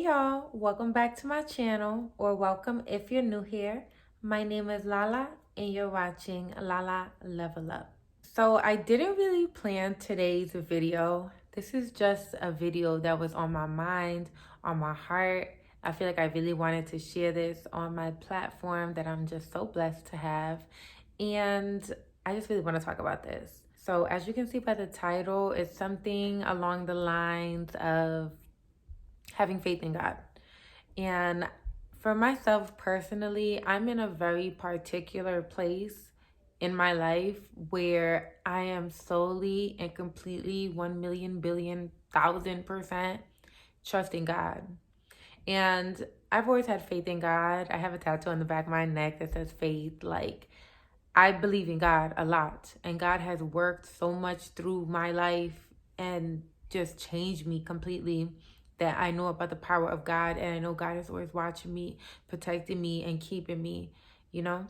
Hey y'all, welcome back to my channel, or welcome if you're new here. My name is Lala and you're watching Lala Level Up. So I didn't really plan today's video. This is just a video that was on my mind, on my heart. I feel like I really wanted to share this on my platform that I'm just so blessed to have. And I just really want to talk about this. So as you can see by the title, it's something along the lines of having faith in God. And for myself personally, I'm in a very particular place in my life where I am solely and completely 1,000,000,000,000,000% trusting God. And I've always had faith in God. I have a tattoo on the back of my neck that says faith. Like, I believe in God a lot. And God has worked so much through my life and just changed me completely, that I know about the power of God, and I know God is always watching me, protecting me, and keeping me, you know?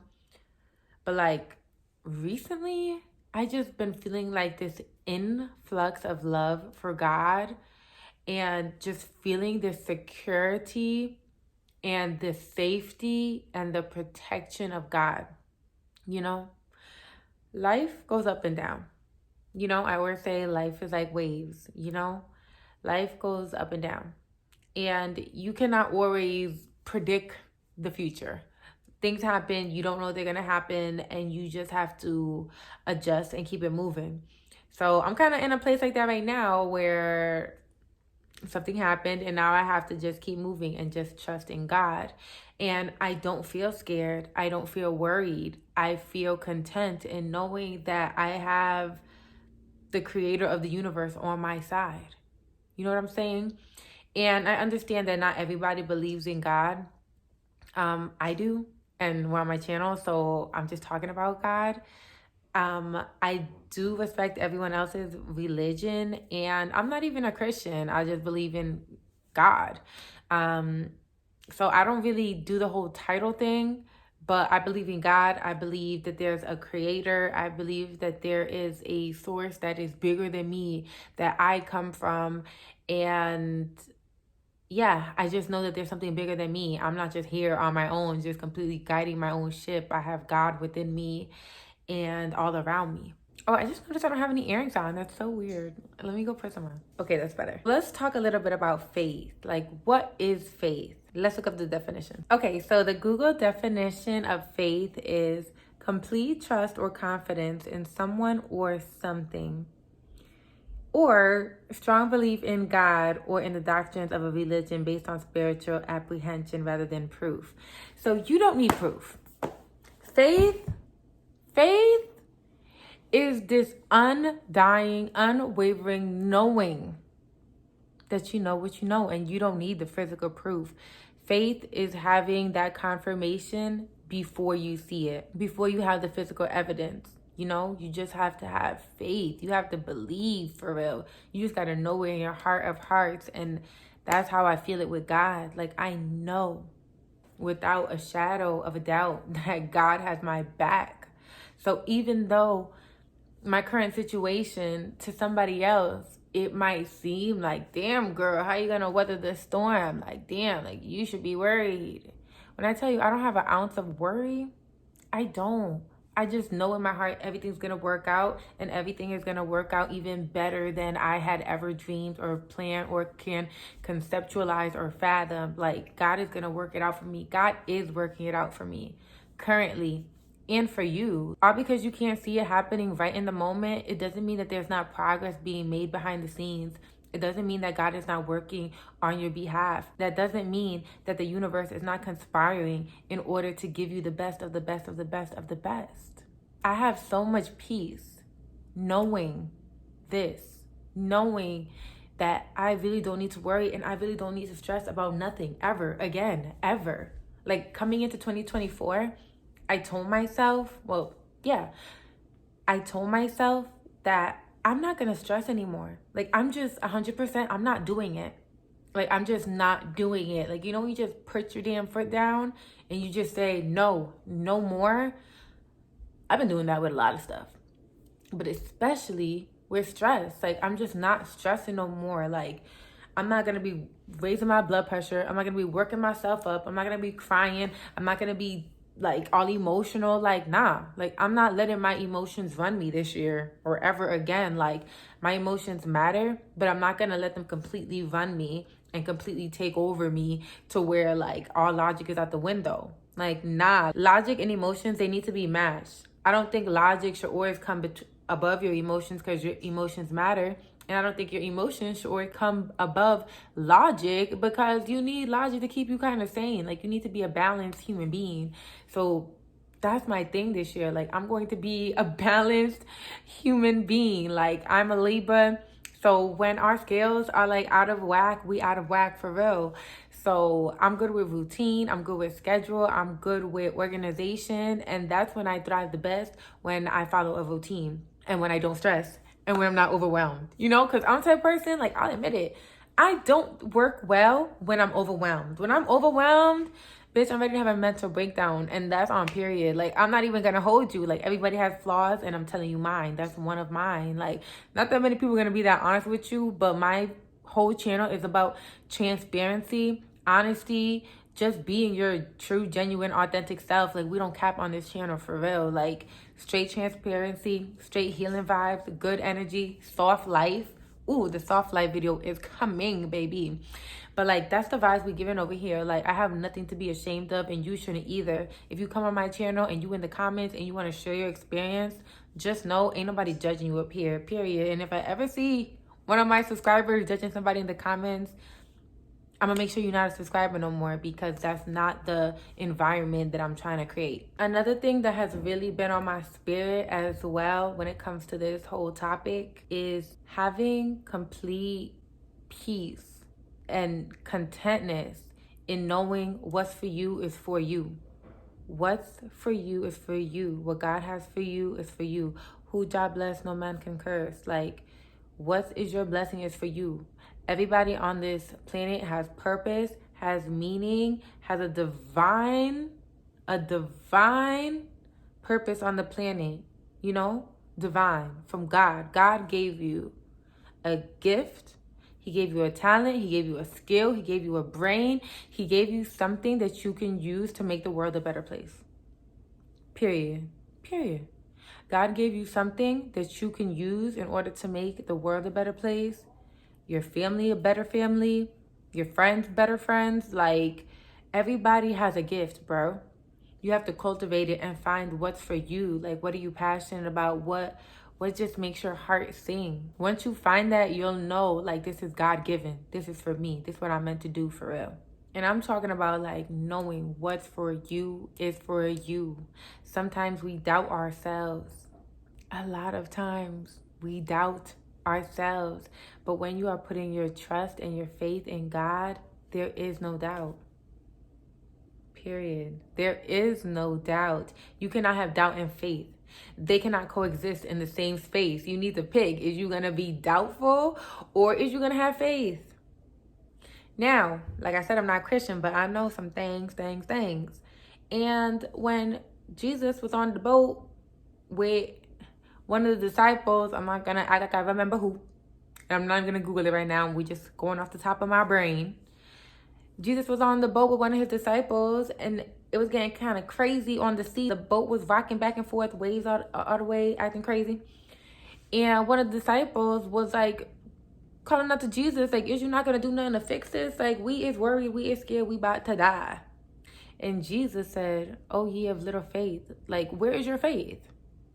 But like recently, I just been feeling like this influx of love for God, and just feeling this security and the safety and the protection of God, you know? Life goes up and down. I always say life is like waves, Life goes up and down. And you cannot always predict the future. Things happen, you don't know they're going to happen, and you just have to adjust and keep it moving. So I'm kind of in a place like that right now where something happened and now I have to just keep moving and just trust in God. And I don't feel scared. I don't feel worried. I feel content in knowing that I have the creator of the universe on my side. You know what I'm saying? And I understand that not everybody believes in God. I do, and we're on my channel, so I'm just talking about God. I do respect everyone else's religion, and I'm not even a Christian. I just believe in God. So I don't really do the whole title thing, but I believe in God. I believe that there's a creator. I believe that there is a source that is bigger than me, that I come from. And yeah, I just know that there's something bigger than me. I'm not just here on my own, just completely guiding my own ship. I have God within me and all around me. Oh, I just noticed I don't have any earrings on. That's so weird. Let me go put some on. Okay, that's better. Let's talk a little bit about faith. Like, what is faith? Let's look up the definition. Okay, so the Google definition of faith is complete trust or confidence in someone or something, or strong belief in God or in the doctrines of a religion based on spiritual apprehension rather than proof. So you don't need proof. Faith is this undying, unwavering knowing that you know what you know, and you don't need the physical proof. Faith is having that confirmation before you see it, before you have the physical evidence. You just have to have faith. You have to believe for real. You just got to know it in your heart of hearts. And that's how I feel it with God. Like, I know without a shadow of a doubt that God has my back. So even though my current situation to somebody else, it might seem like, damn girl, how you gonna weather this storm? Like, damn, like you should be worried. When I tell you I don't have an ounce of worry, I don't. I just know in my heart everything's gonna work out, and everything is gonna work out even better than I had ever dreamed or planned or can conceptualize or fathom. Like, God is gonna work it out for me. God is working it out for me currently and for you. All because you can't see it happening right in the moment, it doesn't mean that there's not progress being made behind the scenes. It doesn't mean that God is not working on your behalf. That doesn't mean that the universe is not conspiring in order to give you the best of the best of the best of the best. I have so much peace knowing this, knowing that I really don't need to worry, and I really don't need to stress about nothing ever again, ever. Like, coming into 2024, I told myself that I'm not going to stress anymore. Like, I'm just 100%, I'm not doing it. Like, I'm just not doing it. Like, when you just put your damn foot down and you just say, no, no more. I've been doing that with a lot of stuff, but especially with stress. Like, I'm just not stressing no more. Like, I'm not going to be raising my blood pressure. I'm not gonna be working myself up. I'm not gonna be crying. I'm not gonna be like all emotional. Like, nah, like I'm not letting my emotions run me this year or ever again. Like, my emotions matter, but I'm not gonna let them completely run me and completely take over me to where like all logic is out the window. Like, nah, logic and emotions, they need to be matched. I don't think logic should always come above your emotions because your emotions matter. And I don't think your emotions should always come above logic because you need logic to keep you kind of sane. Like, you need to be a balanced human being. So that's my thing this year. Like, I'm going to be a balanced human being. Like, I'm a Libra. So when our scales are like out of whack, we out of whack for real. So I'm good with routine. I'm good with schedule. I'm good with organization. And that's when I thrive the best, when I follow a routine and when I don't stress and when I'm not overwhelmed. You know, because I'm the type of person, like, I'll admit it, I don't work well when I'm overwhelmed. When I'm overwhelmed, bitch, I'm ready to have a mental breakdown, and that's on period. Like, I'm not even gonna hold you. Like, everybody has flaws, and I'm telling you mine. That's one of mine. Like, not that many people are gonna be that honest with you, but my whole channel is about transparency, honesty, just being your true, genuine, authentic self. Like, we don't cap on this channel for real. Like, straight transparency, straight healing vibes, good energy, soft life. Ooh, the soft life video is coming, baby. But like, that's the vibes we giving over here. Like, I have nothing to be ashamed of, and you shouldn't either. If you come on my channel and you in the comments and you want to share your experience, just know ain't nobody judging you up here, period. And if I ever see one of my subscribers judging somebody in the comments, I'm gonna make sure you're not a subscriber no more, because that's not the environment that I'm trying to create. Another thing that has really been on my spirit as well when it comes to this whole topic is having complete peace and contentness in knowing what's for you is for you. What's for you is for you. What God has for you is for you. Who God bless, no man can curse. Like, what is your blessing is for you. Everybody on this planet has purpose, has meaning, has a divine purpose on the planet. You know, divine from God. God gave you a gift. He gave you a talent. He gave you a skill. He gave you a brain. He gave you something that you can use to make the world a better place. Period. Period. God gave you something that you can use in order to make the world a better place, your family a better family, your friends better friends. Like, everybody has a gift, bro. You have to cultivate it and find what's for you. Like, what are you passionate about? What just makes your heart sing? Once you find that, you'll know, like, this is God-given. This is for me. This is what I'm meant to do for real. And I'm talking about, like, knowing what's for you is for you. Sometimes we doubt ourselves. A lot of times we doubt ourselves. But when you are putting your trust and your faith in God, there is no doubt. Period. There is no doubt. You cannot have doubt and faith. They cannot coexist in the same space. You need to pick. Is you going to be doubtful or is you going to have faith? Now, like I said, I'm not Christian, but I know some things. And when Jesus was on the boat with one of the disciples, I'm not going to act like I remember who. I'm not going to Google it right now. We're just going off the top of my brain. Jesus was on the boat with one of his disciples, and it was getting kind of crazy on the sea. The boat was rocking back and forth, waves all the way, acting crazy. And one of the disciples was like calling out to Jesus, like, is you not going to do nothing to fix this? Like, we is worried, we is scared, we about to die. And Jesus said, oh, ye of little faith. Like, where is your faith?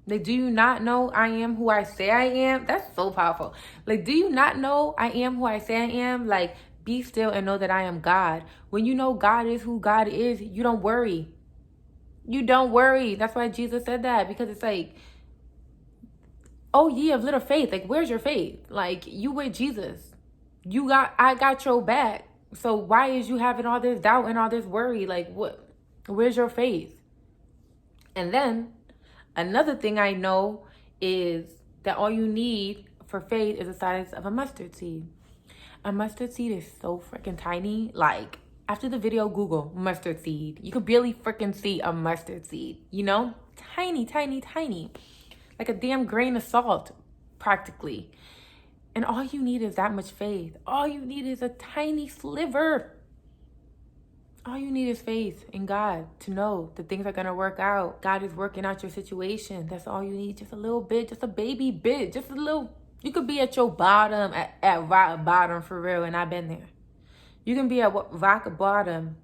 Like, do you not know I am who I say I am? That's so powerful. Like, do you not know I am who I say I am? Like, be still and know that I am God. When you know God is who God is, you don't worry. You don't worry. That's why Jesus said that, because it's like, oh, ye of little faith. Like, where's your faith? Like, you with Jesus. I got your back. So why is you having all this doubt and all this worry? Like, what? Where's your faith? And then another thing I know is that all you need for faith is the size of a mustard seed. A mustard seed is so freaking tiny. Like, after the video, Google mustard seed. You could barely freaking see a mustard seed, you know? Tiny, tiny, tiny. Like a damn grain of salt, practically. And all you need is that much faith. All you need is a tiny sliver. All you need is faith in God to know that things are going to work out. God is working out your situation. That's all you need. Just a little bit, just a baby bit, just a little. You could be at your bottom, at rock bottom for real, and I've been there. You can be at rock bottom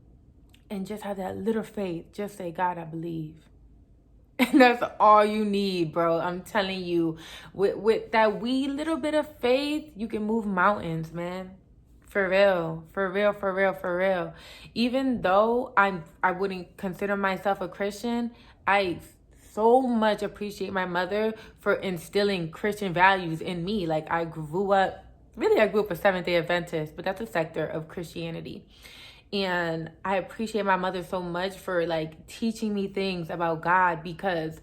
and just have that little faith. Just say, God, I believe. And that's all you need, bro. I'm telling you, with that wee little bit of faith, you can move mountains, man. For real, for real, for real, for real. Even though I wouldn't consider myself a Christian, I so much appreciate my mother for instilling Christian values in me. Like I grew up a Seventh-day Adventist, but that's a sector of Christianity. And I appreciate my mother so much for like teaching me things about God, because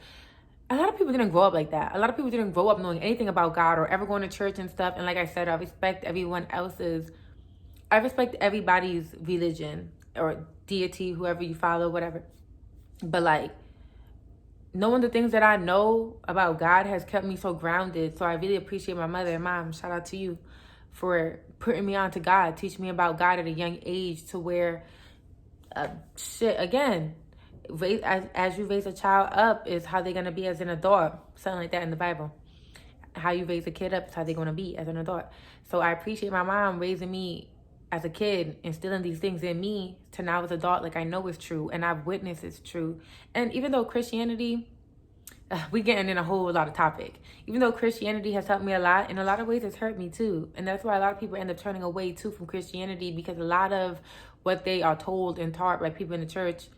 a lot of people didn't grow up like that. A lot of people didn't grow up knowing anything about God or ever going to church and stuff. And like I said, I respect everybody's religion or deity, whoever you follow, whatever. But like knowing the things that I know about God has kept me so grounded. So I really appreciate my mother. Mom, shout out to you for putting me on to God, teaching me about God at a young age, to where, again, as you raise a child up is how they're going to be as an adult. Something like that in the Bible. How you raise a kid up is how they're going to be as an adult. So I appreciate my mom raising me as a kid, instilling these things in me to now as an adult, like I know it's true and I've witnessed it's true. And even though Christianity, we getting in a whole lot of topic. Even though Christianity has helped me a lot, in a lot of ways it's hurt me too. And that's why a lot of people end up turning away too from Christianity, because a lot of what they are told and taught by people in the church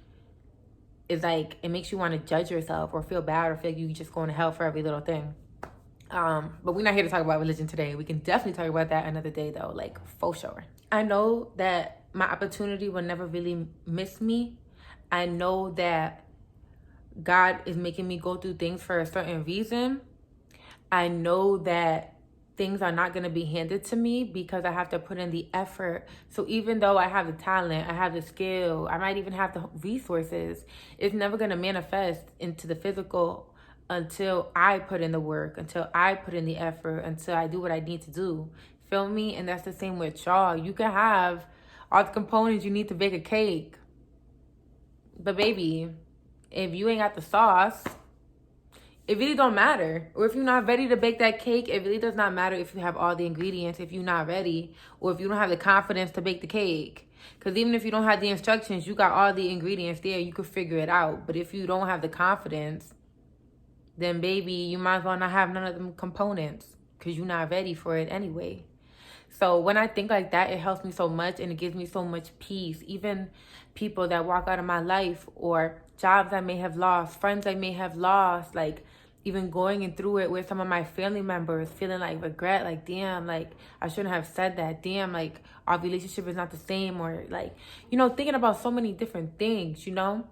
is like, it makes you want to judge yourself or feel bad or feel like you just going to hell for every little thing. But we're not here to talk about religion today. We can definitely talk about that another day though, like for sure. I know that my opportunity will never really miss me. I know that God is making me go through things for a certain reason. I know that things are not going to be handed to me because I have to put in the effort. So even though I have the talent, I have the skill, I might even have the resources, it's never going to manifest into the physical until I put in the work, until I put in the effort, until I do what I need to do. Feel me? And that's the same with y'all. You can have all the components you need to bake a cake. But baby, if you ain't got the sauce, it really don't matter. Or if you're not ready to bake that cake, it really does not matter if you have all the ingredients, if you're not ready, or if you don't have the confidence to bake the cake. Because even if you don't have the instructions, you got all the ingredients there, you could figure it out. But if you don't have the confidence, then baby, you might as well not have none of them components, because you're not ready for it anyway. So when I think like that, it helps me so much and it gives me so much peace. Even people that walk out of my life, or jobs I may have lost, friends I may have lost, like even going in through it with some of my family members, feeling like regret, like damn, like I shouldn't have said that, damn, like our relationship is not the same, or like, you know, thinking about so many different things, you know.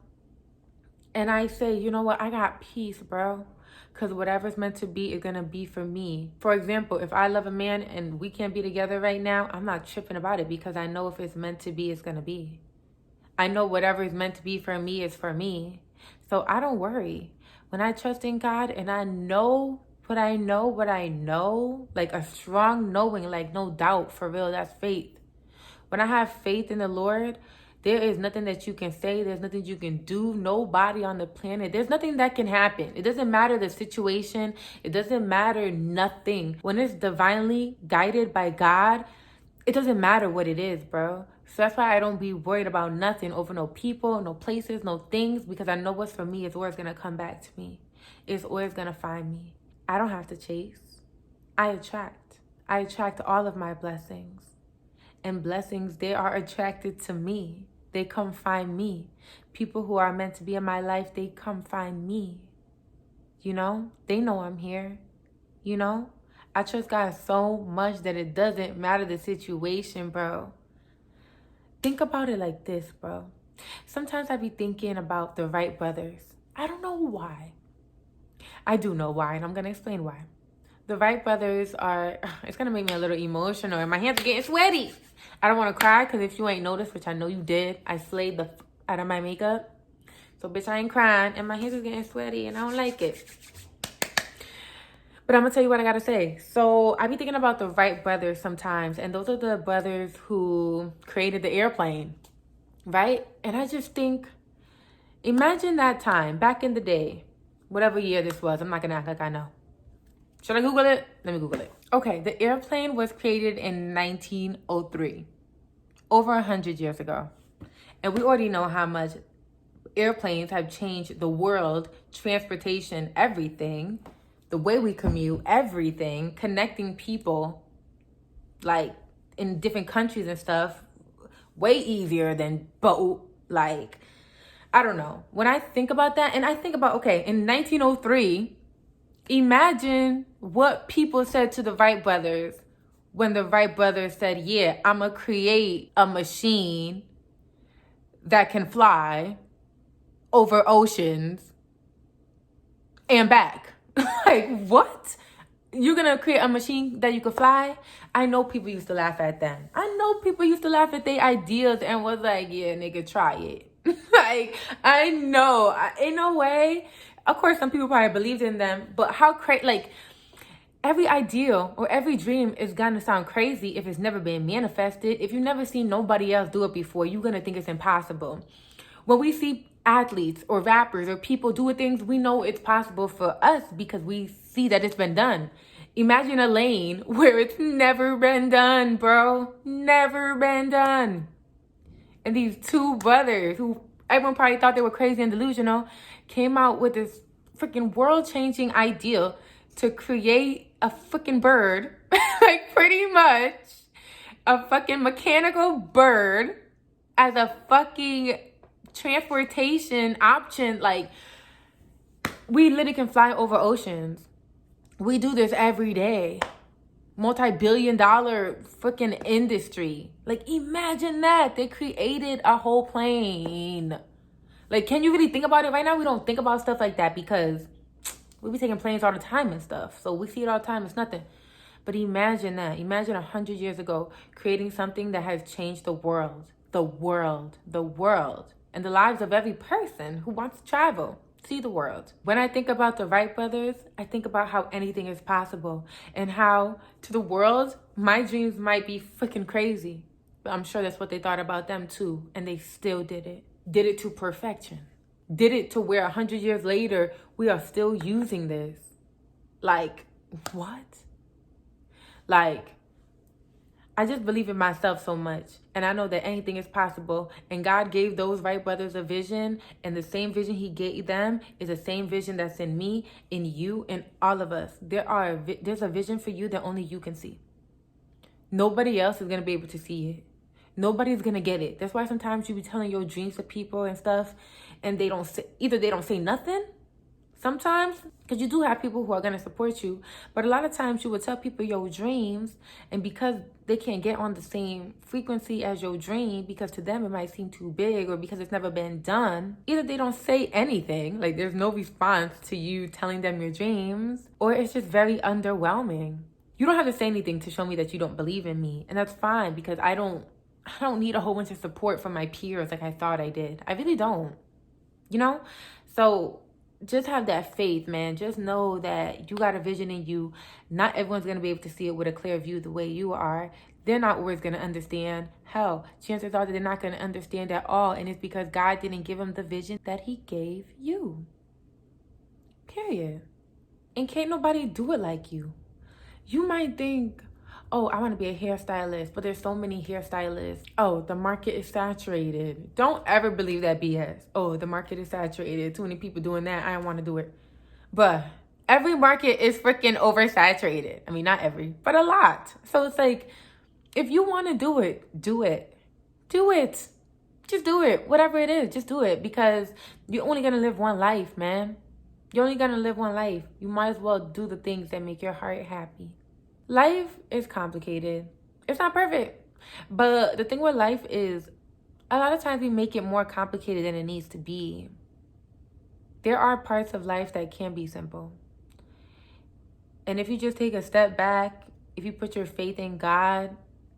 And I say, you know what, I got peace, bro. Because whatever's meant to be is going to be for me. For example, if I love a man and we can't be together right now, I'm not tripping about it, because I know if it's meant to be, it's going to be. I know whatever is meant to be for me is for me. So I don't worry. When I trust in God and I know what I know, like a strong knowing, like no doubt, for real, that's faith. When I have faith in the Lord, there is nothing that you can say. There's nothing you can do. Nobody on the planet. There's nothing that can happen. It doesn't matter the situation. It doesn't matter nothing. When it's divinely guided by God, it doesn't matter what it is, bro. So that's why I don't be worried about nothing over no people, no places, no things, because I know what's for me is always going to come back to me. It's always going to find me. I don't have to chase. I attract. I attract all of my blessings. And blessings, they are attracted to me. They come find me. People who are meant to be in my life, they come find me. You know, they know I'm here. You know, I trust God so much that it doesn't matter the situation, bro. Think about it like this, bro. Sometimes I be thinking about the Wright brothers. I don't know why. I do know why, and I'm going to explain why. The Wright brothers are, it's going to make me a little emotional, and my hands are getting sweaty. I don't want to cry, because if you ain't noticed, which I know you did, I slayed the out of my makeup. So, bitch, I ain't crying, and my hands are getting sweaty, and I don't like it. But I'm gonna tell you what I gotta say. So I be thinking about the Wright brothers sometimes, and those are the brothers who created the airplane, right? And I just think, imagine that time back in the day, whatever year this was. I'm not gonna act like I know. Should I Google it? Let me Google it. Okay, the airplane was created in 1903, over 100 years ago. And we already know how much airplanes have changed the world, transportation, everything, the way we commute, everything, connecting people like in different countries and stuff, way easier than boat. Like, I don't know. When I think about that, and I think about, okay, in 1903, imagine what people said to the Wright brothers when the Wright brothers said, yeah, I'm going to create a machine that can fly over oceans and back. Like, what? You're going to create a machine that you could fly? I know people used to laugh at them. I know people used to laugh at their ideas and was like, yeah, nigga, try it. Like, I know. In a way, of course, some people probably believed in them, but how crazy, like, every ideal or every dream is gonna sound crazy if it's never been manifested. If you've never seen nobody else do it before, you're gonna think it's impossible. When we see athletes or rappers or people doing things, we know it's possible for us because we see that it's been done. Imagine a lane where it's never been done, bro. Never been done. And these two brothers who everyone probably thought they were crazy and delusional came out with this freaking world-changing idea to create a freaking bird, like pretty much a fucking mechanical bird as a fucking transportation option. Like, we literally can fly over oceans. We do this every day. Multi-billion-dollar freaking industry. Like, imagine that. They created a whole plane. Like, can you really think about it? Right now, we don't think about stuff like that because we be taking planes all the time and stuff. So we see it all the time. It's nothing. But imagine that. Imagine 100 years ago creating something that has changed the world. The world. The world. And the lives of every person who wants to travel. See the world. When I think about the Wright brothers, I think about how anything is possible. And how, to the world, my dreams might be freaking crazy. But I'm sure that's what they thought about them too. And they still did it. Did it to perfection. Did it to where 100 years later, we are still using this. Like, what? Like, I just believe in myself so much. And I know that anything is possible. And God gave those Wright brothers a vision. And the same vision he gave them is the same vision that's in me, in you, in all of us. There's a vision for you that only you can see. Nobody else is going to be able to see it. Nobody's going to get it. That's why sometimes you be telling your dreams to people and stuff. And they don't say, either they don't say nothing. Sometimes, because you do have people who are going to support you. But a lot of times you will tell people your dreams. And because they can't get on the same frequency as your dream, because to them it might seem too big or because it's never been done, either they don't say anything, like there's no response to you telling them your dreams, or it's just very underwhelming. You don't have to say anything to show me that you don't believe in me. And that's fine because I don't need a whole bunch of support from my peers like I thought I did. I really don't. You know? So just have that faith, man. Just know that you got a vision in you. Not everyone's going to be able to see it with a clear view the way you are. They're not always going to understand. Hell, chances are that they're not going to understand at all. And it's because God didn't give them the vision that he gave you. Period. And can't nobody do it like you. You might think, oh, I want to be a hairstylist, but there's so many hairstylists. Oh, the market is saturated. Don't ever believe that BS. Oh, the market is saturated. Too many people doing that. I don't want to do it. But every market is freaking oversaturated. I mean, not every, but a lot. So it's like, if you want to do it, do it. Do it. Just do it. Whatever it is, just do it. Because you're only going to live one life, man. You're only going to live one life. You might as well do the things that make your heart happy. Life is complicated. It's not perfect. But the thing with life is, a lot of times we make it more complicated than it needs to be. There are parts of life that can be simple. And if you just take a step back, if you put your faith in God,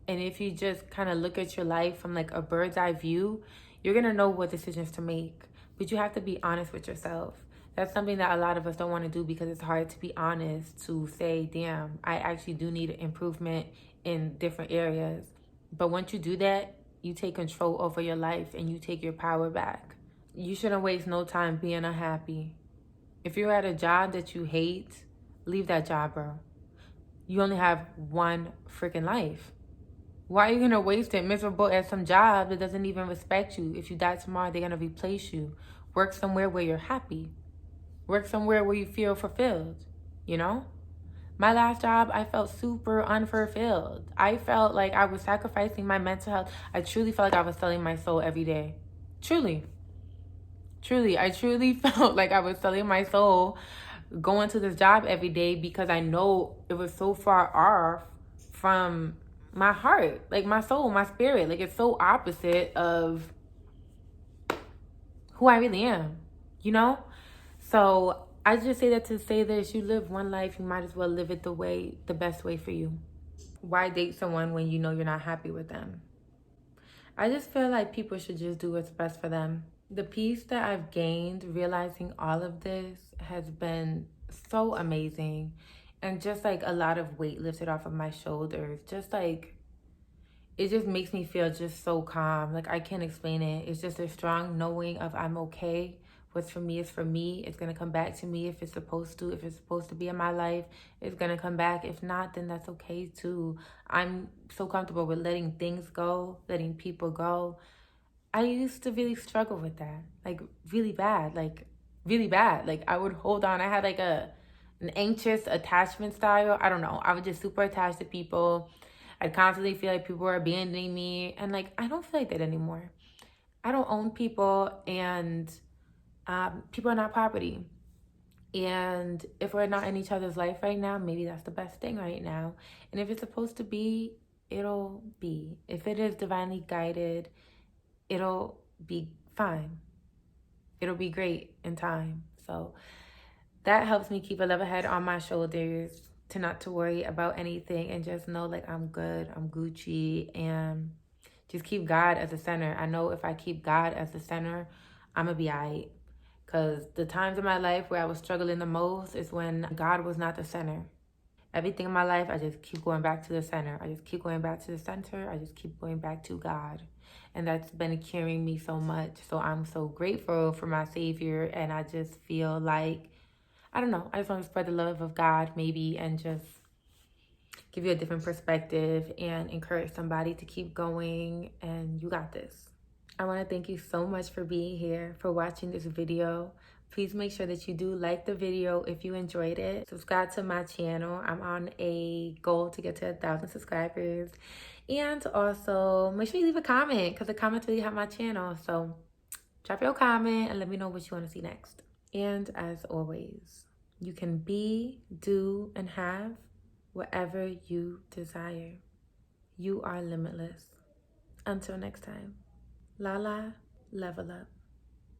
and if you just kind of look at your life from like a bird's eye view, you're going to know what decisions to make. But you have to be honest with yourself. That's something that a lot of us don't want to do because it's hard to be honest, to say, damn, I actually do need improvement in different areas. But once you do that, you take control over your life and you take your power back. You shouldn't waste no time being unhappy. If you're at a job that you hate, leave that job, bro. You only have one freaking life. Why are you gonna waste it miserable at some job that doesn't even respect you? If you die tomorrow, they're gonna replace you. Work somewhere where you're happy. Work somewhere where you feel fulfilled, you know? My last job, I felt super unfulfilled. I felt like I was sacrificing my mental health. I truly felt like I was selling my soul every day. Truly. Truly. I truly felt like I was selling my soul going to this job every day because I know it was so far off from my heart, like my soul, my spirit. Like it's so opposite of who I really am, you know? So I just say that to say this: you live one life, you might as well live it the best way for you. Why date someone when you know you're not happy with them? I just feel like people should just do what's best for them. The peace that I've gained realizing all of this has been so amazing. And just like a lot of weight lifted off of my shoulders. Just like, it just makes me feel just so calm. Like, I can't explain it. It's just a strong knowing of I'm okay. What's for me is for me. It's going to come back to me if it's supposed to. If it's supposed to be in my life, it's going to come back. If not, then that's okay too. I'm so comfortable with letting things go, letting people go. I used to really struggle with that, like really bad, like really bad. Like I would hold on. I had like an anxious attachment style. I don't know. I was just super attached to people. I'd constantly feel like people were abandoning me, and like I don't feel like that anymore. I don't own people, and people are not property. And if we're not in each other's life right now, maybe that's the best thing right now. And if it's supposed to be, it'll be. If it is divinely guided, it'll be fine. It'll be great in time. So that helps me keep a level head on my shoulders, to not to worry about anything and just know like I'm good, I'm Gucci, and just keep God as the center. I know if I keep God as the center, I'm gonna be all right. Because the times in my life where I was struggling the most is when God was not the center. Everything in my life, I just keep going back to the center. I just keep going back to the center. I just keep going back to God. And that's been carrying me so much. So I'm so grateful for my Savior. And I just feel like, I don't know, I just want to spread the love of God maybe and just give you a different perspective and encourage somebody to keep going. And you got this. I want to thank you so much for being here, for watching this video. Please make sure that you do like the video if you enjoyed it. Subscribe to my channel. I'm on a goal to get to 1,000 subscribers. And also, make sure you leave a comment because the comments really help my channel. So drop your comment and let me know what you want to see next. And as always, you can be, do, and have whatever you desire. You are limitless. Until next time. Lala, level up.